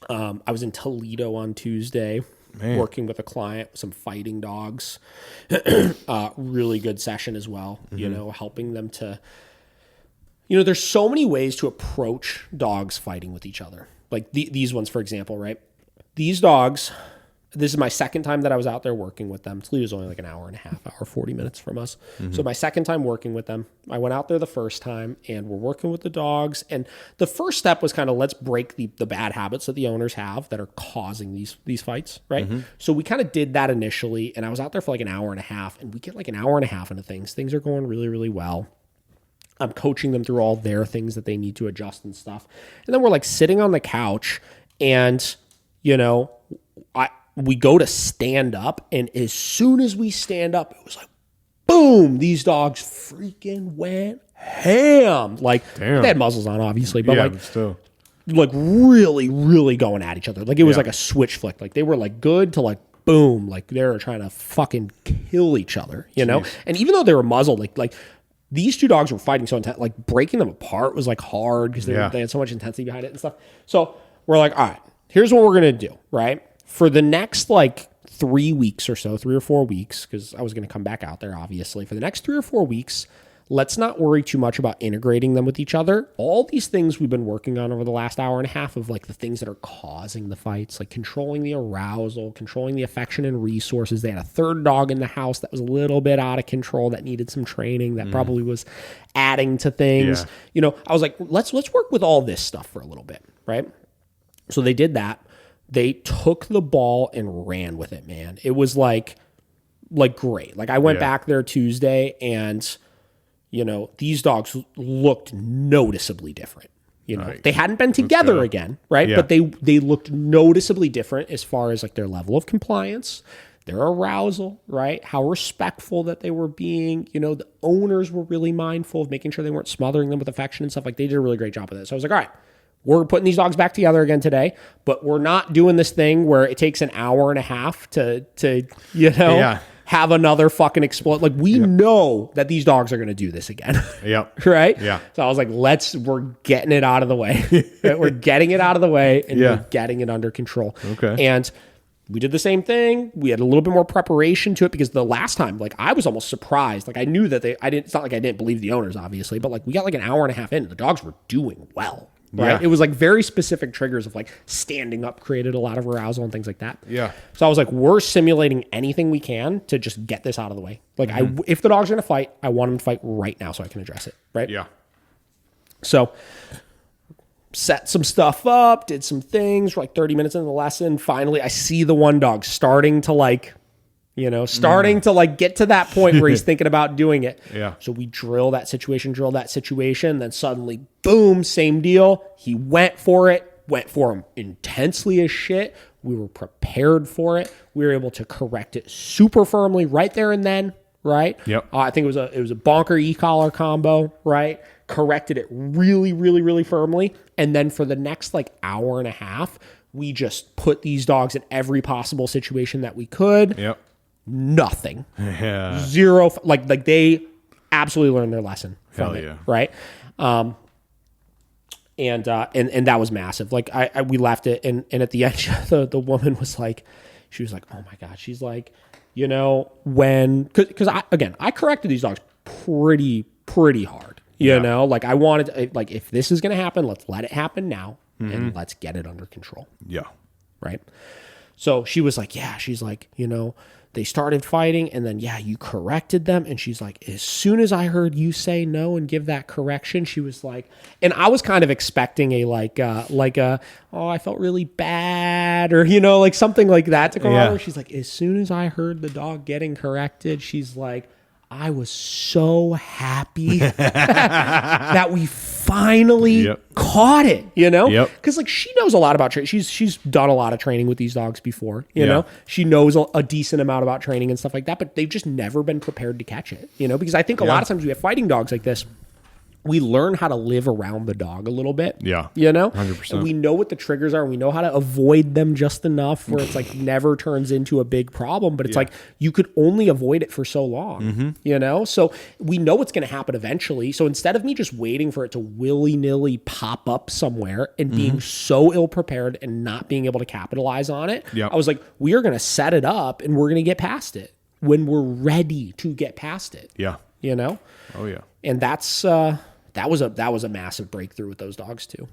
I was in Toledo on Tuesday working with a client, some fighting dogs. Really good session as well, helping them to, there's so many ways to approach dogs fighting with each other. Like these ones, for example, right? These dogs, this is my second time that I was out there working with them. Toledo's only like an hour and a half, 40 minutes from us. So my second time working with them, I went out there the first time and we're working with the dogs. And the first step was kind of, let's break the bad habits that the owners have that are causing these fights, right? So we kind of did that initially, and I was out there for like an hour and a half, and we get like an hour and a half into things. Things are going really, really well. I'm coaching them through all their things that they need to adjust and stuff. And then we're like sitting on the couch and, we go to stand up, and as soon as we stand up, it was like, boom, these dogs freaking went ham. Like, they had muzzles on, obviously, but still. Like really, really going at each other. Like, it was like a switch flick. Like, they were like good to like, boom, like they were trying to fucking kill each other, know? And even though they were muzzled, like these two dogs were fighting so intense, like breaking them apart was like hard because they had so much intensity behind it and stuff. So we're like, all right, here's what we're going to do, right? For the next like 3 weeks or so, 3 or 4 weeks, because I was going to come back out there, obviously. For the next 3 or 4 weeks, let's not worry too much about integrating them with each other. All these things we've been working on over the last hour and a half of like the things that are causing the fights, like controlling the arousal, controlling the affection and resources. They had a third dog in the house that was a little bit out of control, that needed some training, that probably was adding to things. I was like, let's work with all this stuff for a little bit, right? So they did that. They took the ball and ran with it, man. It was like great. Like I went back there Tuesday and, these dogs looked noticeably different. They hadn't been together again, right? Yeah. But they looked noticeably different as far as like their level of compliance, their arousal, right? How respectful that they were being. The owners were really mindful of making sure they weren't smothering them with affection and stuff. Like they did a really great job with it. So I was like, all right, we're putting these dogs back together again today, but we're not doing this thing where it takes an hour and a half to have another fucking explode. Like we know that these dogs are going to do this again. Right? Yeah. So I was like, we're getting it out of the way. We're getting it out of the way and we're getting it under control. Okay. And we did the same thing. We had a little bit more preparation to it because the last time, like I was almost surprised. Like I knew that it's not like I didn't believe the owners, obviously, but like we got like an hour and a half in and the dogs were doing well. Right. Yeah. It was like very specific triggers of like standing up created a lot of arousal and things like that. Yeah. So I was like, we're simulating anything we can to just get this out of the way. Like if the dog's going to fight, I want them to fight right now so I can address it. Right. Yeah. So set some stuff up, did some things for like 30 minutes into the lesson. Finally, I see the one dog starting to like, to like get to that point where he's thinking about doing it. Yeah. So we drill that situation. Then suddenly, boom, same deal. He went for him intensely as shit. We were prepared for it. We were able to correct it super firmly right there and then, right? Yep. I think it was a bonker e-collar combo, right? Corrected it really, really, really firmly. And then for the next like hour and a half, we just put these dogs in every possible situation that we could. Yep. Nothing. Yeah. Zero. Like they absolutely learned their lesson from it. Right. And that was massive. Like we left it and at the end, the woman was like, she was like, oh my God. She's like, cause I corrected these dogs pretty hard, like I wanted, like if this is going to happen, let's let it happen now and let's get it under control. Yeah. Right. So she was like, she's like, they started fighting and then, you corrected them. And she's like, as soon as I heard you say no and give that correction, she was like, and I was kind of expecting oh, I felt really bad or, like something like that to come over. She's like, as soon as I heard the dog getting corrected, she's like, I was so happy that we finally caught it, Because like she knows a lot about training. She's done a lot of training with these dogs before, you know. She knows a decent amount about training and stuff like that, but they've just never been prepared to catch it, Because I think a lot of times we have fighting dogs like this we learn how to live around the dog a little bit. Yeah. 100%. And we know what the triggers are. And we know how to avoid them just enough where it's like never turns into a big problem. But it's like you could only avoid it for so long, So we know it's going to happen eventually. So instead of me just waiting for it to willy-nilly pop up somewhere and being so ill-prepared and not being able to capitalize on it, I was like, we are going to set it up and we're going to get past it when we're ready to get past it. Yeah. Oh, yeah. And And that's... that was a massive breakthrough with those dogs too.